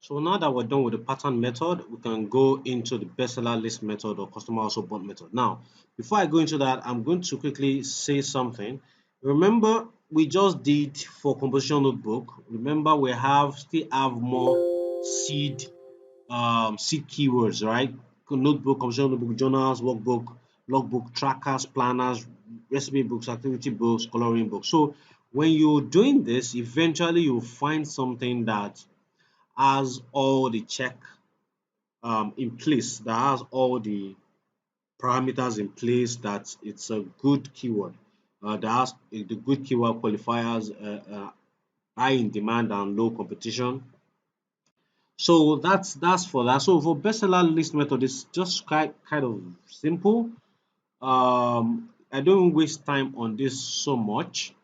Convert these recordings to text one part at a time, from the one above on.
So now that we're done with the pattern method, we can go into the bestseller list method or customer also bought method. Now, before I go into that, I'm going to quickly say something. Remember, we just did for composition notebook. Remember, we have still have more seed seed keywords, right? Notebook, composition notebook, journals, workbook, logbook, trackers, planners, recipe books, activity books, coloring books. So when you're doing this, eventually you'll find something that has all the check in place, that has all the parameters in place, that it's a good keyword, that has the good keyword qualifiers, high in demand and low competition. So that's for that. So for bestseller list method, it's just kind of simple. I don't waste time on this so much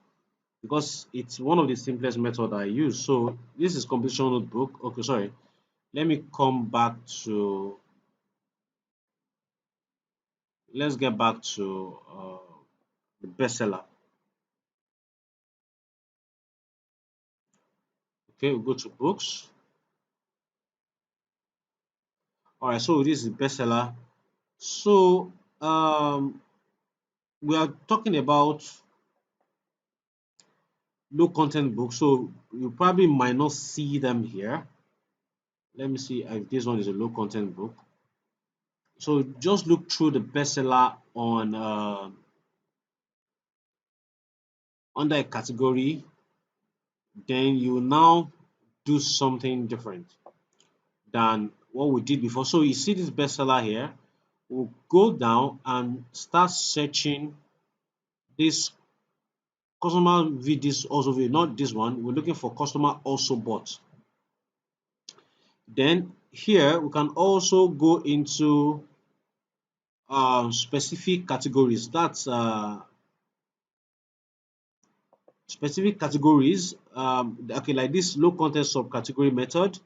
because it's one of the simplest method I use. So this is competition notebook. Okay, sorry. Let me come back to let's get back to the bestseller. Okay, we'll go to books. All right, so this is bestseller. So we are talking about low content books. So you probably might not see them here. Let me see if this one is a low content book. So just look through the bestseller on under a category, then you now do something different than what we did before. So you see this bestseller here, we'll go down and start searching this customer view, this also view, not this one. We're looking for customer also bought. Then here we can also go into specific categories. That's specific categories. Okay, like this low content subcategory method.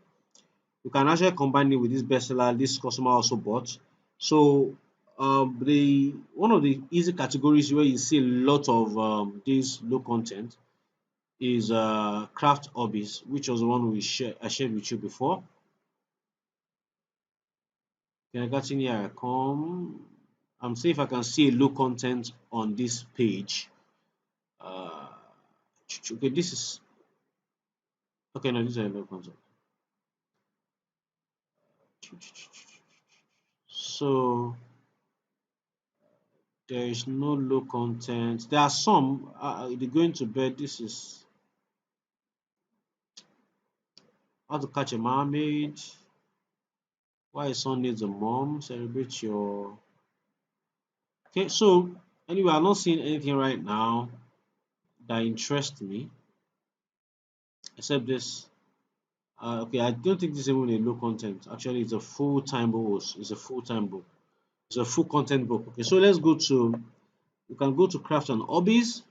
You can actually combine it with this bestseller, this customer also bought. So the one of the easy categories where you see a lot of this low content is craft hobbies, which was the one I shared with you before. Can I get in here? I come. I'm see if I can see a low content on this page. Uh, okay, this is okay. No, this is a low content. So there is no low content. There are some. They're going to bed. This is how to catch a mermaid. Why a son needs a mom. Celebrate your. Okay, so anyway, I'm not seeing anything right now that interests me except this. Okay, I don't think this is even a low content. Actually, it's a full-time book. It's a full-time book. It's a full content book. Okay, so let's go to. You can go to craft and hobbies.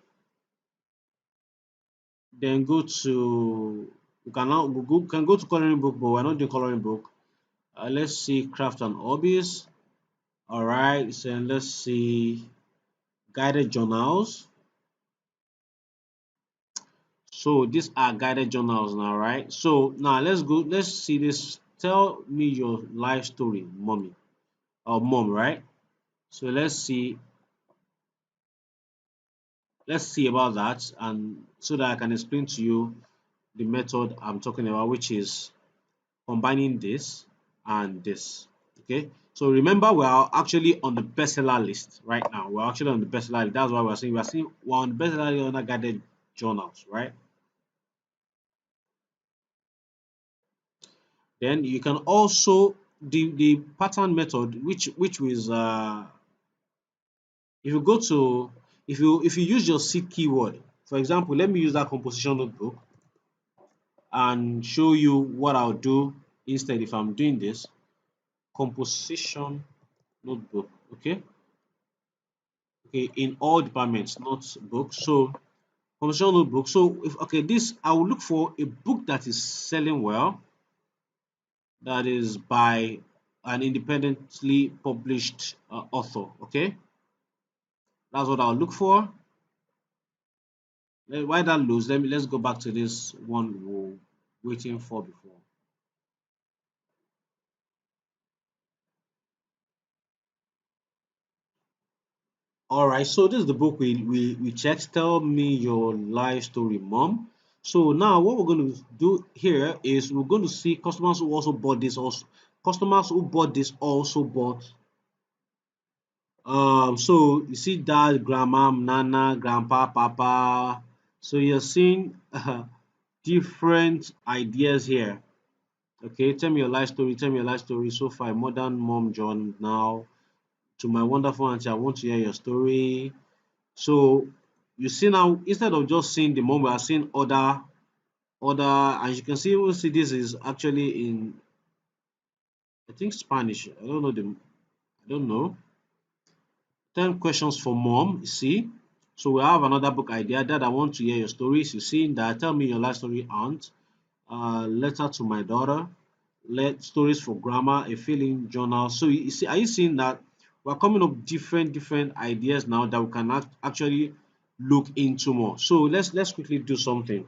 Then go to. You can now can go to coloring book, but we're not doing coloring book. Let's see craft and hobbies. All right, so let's see guided journals. So these are guided journals now, right? So now let's go. Let's see this. Tell me your life story, mommy or mom, right? So let's see about that, and so that I can explain to you the method I'm talking about, which is combining this and this. Okay. So remember, we are actually on the bestseller list right now. We're actually on the bestseller list. That's why we're on the bestseller list under guided journals, right? Then you can also the pattern method, which was if you go to if you use your seed keyword, for example, let me use that composition notebook and show you what I'll do instead if I'm doing this composition notebook. Okay, in all departments, not books. So composition notebook. So if okay, this I will look for a book that is selling well, that is by an independently published author. Okay, that's what I'll look for. Why that lose? Let's go back to this one we were waiting for before. All right, so this is the book we checked. Tell me your life story, mom. So now what we're going to do here is we're going to see customers who also bought this. Also, customers who bought this also bought. So you see dad, grandma, nana, grandpa, papa. So you're seeing different ideas here. Okay, tell me your life story. Tell me your life story. So far, modern mom John. Now to my wonderful auntie, I want to hear your story. So you see now, instead of just seeing the mom, we are seeing other, and you can see even see this is actually in I think Spanish. I don't know I don't know. 10 questions for mom. You see, so we have another book idea. Dad, I want to hear your stories. You see that. Tell me your life story, aunt. Letter to my daughter. Let stories for grandma. A feeling journal. So you see, are you seeing that we're coming up different ideas now that we can actually look into more. So let's quickly do something.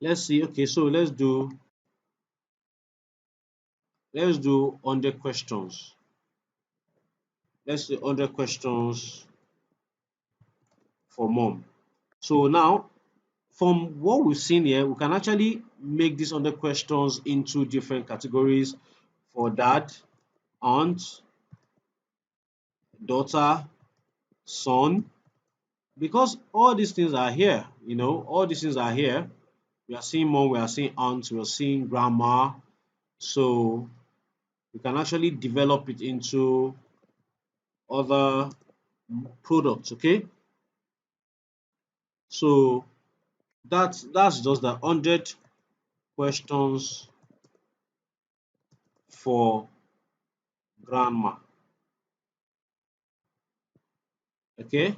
Let's see. Okay, so let's do 100 questions. Let's do 100 questions for mom. So now, from what we've seen here, we can actually make these 100 questions into different categories for dad, aunt, daughter, son, because all these things are here. All these things are here. We are seeing mom, we are seeing aunt, we are seeing grandma. So we can actually develop it into other products. Okay, so that's just the 100 questions for grandma. Okay,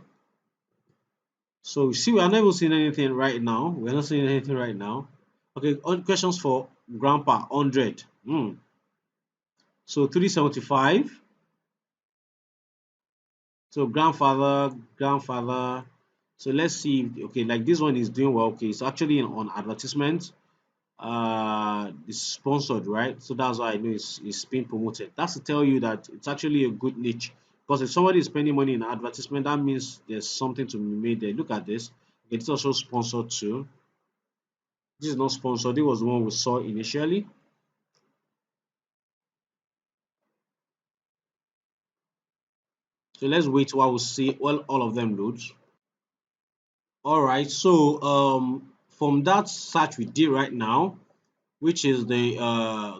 so you see, we are not even seeing anything right now. We're not seeing anything right now. Okay, questions for grandpa, 100. So 375. So grandfather. So let's see. Okay, like this one is doing well. Okay, it's actually on advertisement. It's sponsored, right? So that's why I know it's being promoted. That's to tell you that it's actually a good niche, because if somebody is spending money in advertisement, that means there's something to be made there. Look at this. It's also sponsored too. This is not sponsored. It was the one we saw initially. So let's wait while we see all of them loads. All right, so from that search we did right now, which is the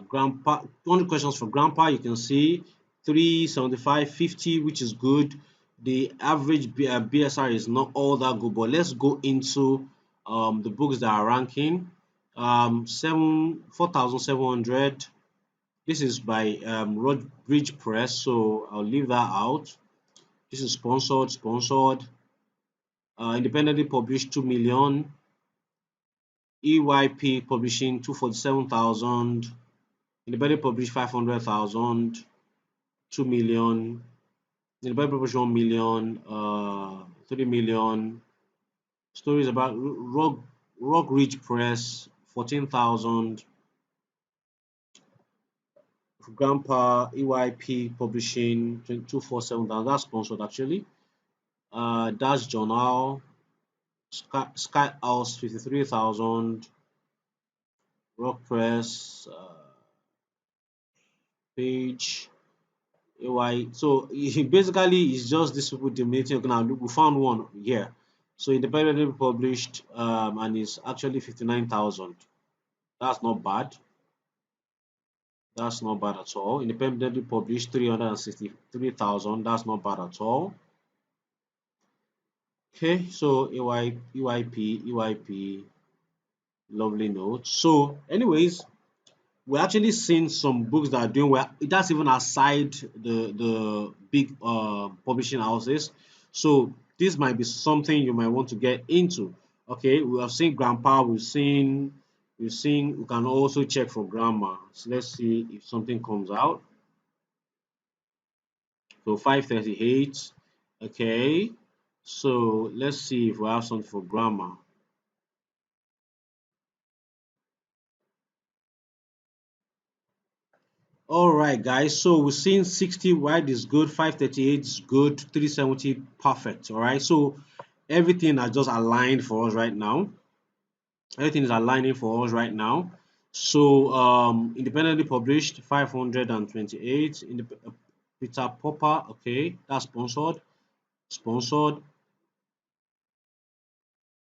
grandpa 200 questions for grandpa, you can see 375, 50, which is good. The average BSR is not all that good, but let's go into the books that are ranking. 4,700. This is by Rodbridge Press, so I'll leave that out. This is sponsored, independently published 2 million. EYP publishing 247,000. Independently published 500,000. 2 million. Independently published 1 million. 3 million. Stories about Rock Ridge Press 14,000. Grandpa EYP publishing 247,000. That's sponsored actually. Dash Journal Sky House 53,000. Rock Press page AY. So basically, it's just this people dominating. Okay, now look, we found one here. So independently published, and it's actually 59,000. That's not bad. That's not bad at all. Independently published 363,000. That's not bad at all. Okay, so EYP, lovely notes. So, anyways, we're actually seeing some books that are doing well. That's even aside the big publishing houses. So this might be something you might want to get into. Okay, we have seen grandpa, we can also check for grandma. So let's see if something comes out. So 538. Okay, so let's see if we have something for grandma. All right, guys. So we're seeing 60 wide is good, 538 is good, 370 perfect. All right. So everything are just aligned for us right now. Everything is aligning for us right now. So independently published 528. Peter Popper, okay, that's sponsored. Sponsored.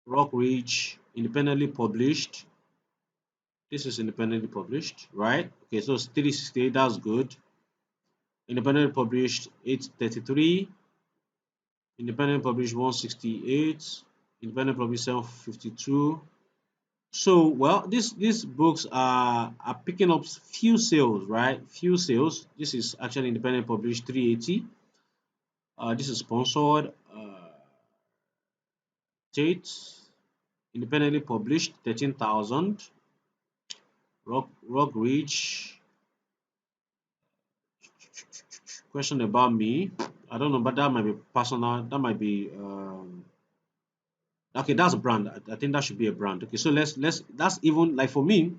Rock Ridge, independently published. This is independently published, right? Okay, so it's 368, that's good. Independently published 833. Independent published 168, independent published 752. So well, these books are picking up few sales, right? Few sales. This is actually independent published 380. This is sponsored. Tate independently published 13,000. Rock Ridge. Question about me. I don't know, but that might be personal. That might be okay. That's a brand. I think that should be a brand. Okay, so let's. That's even like for me.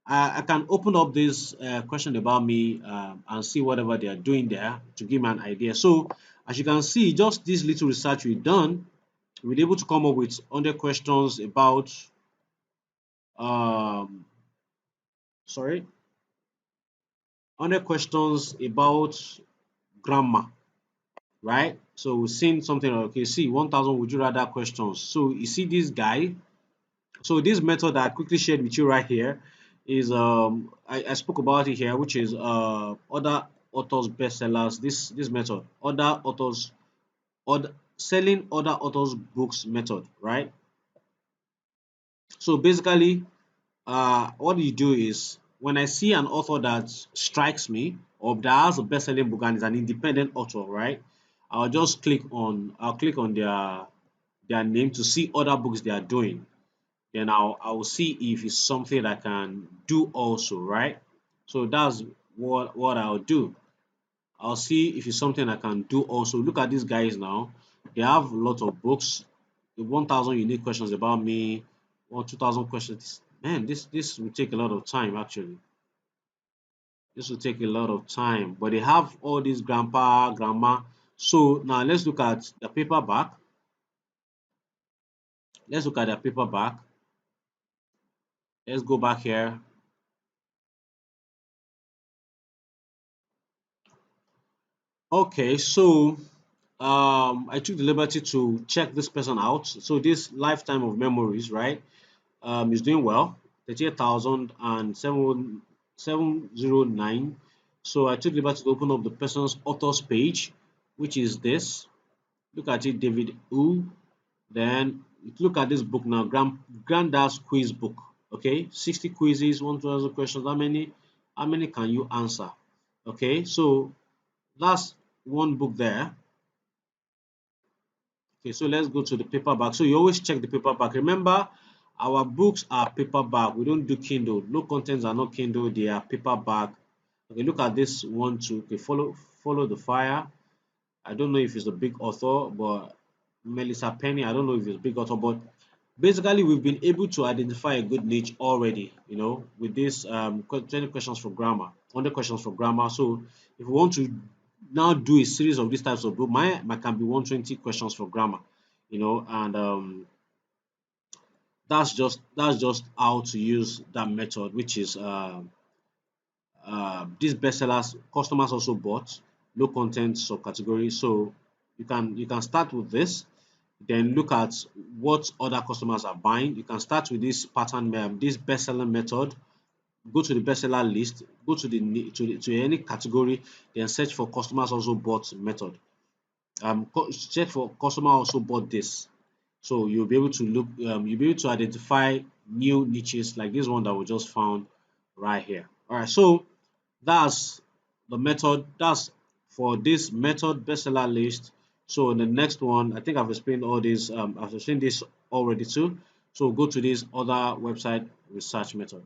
I can open up this question about me and see whatever they are doing there to give me an idea. So as you can see, just this little research we've done, we're able to come up with 100 questions about, um, sorry, 100 questions about grammar, right? So we've seen something, okay, see 1000 would you rather questions. So you see this guy. So this method that I quickly shared with you right here is I spoke about it here, which is other authors bestsellers. This method, other authors, other selling other authors books method, right? So basically, what you do is when I see an author that strikes me or that has a best-selling book and is an independent author, right? I'll click on their name to see other books they are doing. Then I'll see if it's something I can do also, right? So that's what I'll do. I'll see if it's something I can do also. Look at these guys now. They have a lot of books. The 1000 unique questions about me, or 2000 questions. Man, this will take a lot of time actually. This will take a lot of time. But they have all these grandpa, grandma. So now let's look at the paperback. Let's look at the paperback. Let's go back here. Okay, so I took the liberty to check this person out. So this lifetime of memories, right? Is doing well. 38,709. So I took the liberty to open up the person's authors page, which is this. Look at it, David U. Then look at this book now, Granddad's quiz book. Okay, 60 quizzes, 1,000 questions. How many can you answer? Okay, so that's one book there. Okay, so let's go to the paperback. So you always check the paperback. Remember, our books are paperback. We don't do Kindle. No contents are not Kindle. They are paperback. Okay, look at this one too. Okay, follow the fire. I don't know if it's a big author, but Melissa Penny. I don't know if it's a big author, but basically we've been able to identify a good niche already. You know, with this 20 questions for grammar, 100 questions for grammar. So if we want to now do a series of these types of book, my can be 120 questions for grammar. You know, and that's just how to use that method, which is these bestsellers customers also bought low content subcategory. So you can start with this, then look at what other customers are buying. You can start with this pattern, this bestseller method. Go to the bestseller list, go to to any category, then search for customers also bought method. Check for customer also bought this. So you'll be able to identify new niches like this one that we just found right here. All right, so that's the method. That's for this method bestseller list. So in the next one, I think I've explained all this. I've explained this already too. So go to this other website research method.